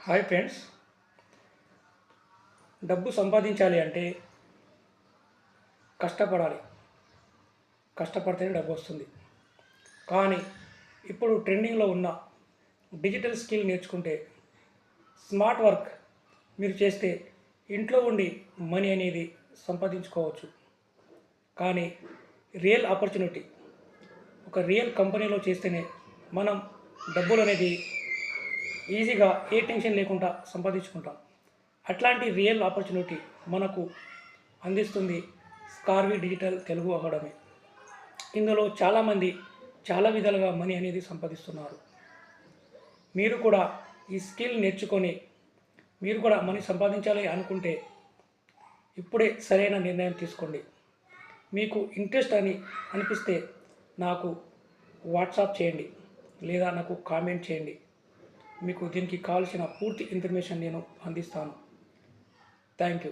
Hi friends. డబ్బు సంపాదించాలి అంటే కష్టపడాలి. కష్టపడితేనే డబ్బు వస్తుంది. కానీ ఇప్పుడు ట్రెండింగ్లో ఉన్న డిజిటల్ స్కిల్ నేర్చుకుంటే, స్మార్ట్ వర్క్ మీరు చేస్తే ఇంట్లో ఉండి మనీ అనేది సంపాదించుకోవచ్చు. కానీ రియల్ ఆపర్చునిటీ ఒక రియల్ కంపెనీలో చేస్తేనే మనం డబ్బులు అనేది ఈజీగా ఏ టెన్షన్ లేకుండా సంపాదించుకుంటాం. అట్లాంటి రియల్ ఆపర్చునిటీ మనకు అందిస్తుంది స్కార్వి డిజిటల్ తెలుగు అకాడమీ. ఇందులో చాలామంది చాలా విధాలుగా మనీ అనేది సంపాదిస్తున్నారు. మీరు కూడా ఈ స్కిల్ నేర్చుకొని మీరు కూడా మనీ సంపాదించాలి అనుకుంటే ఇప్పుడే సరైన నిర్ణయం తీసుకోండి. మీకు ఇంట్రెస్ట్ అని అనిపిస్తే నాకు వాట్సాప్ చేయండి లేదా నాకు కామెంట్ చేయండి. మీకు దీనికి కావాల్సిన పూర్తి ఇన్ఫర్మేషన్ నేను అందిస్తాను. Thank you.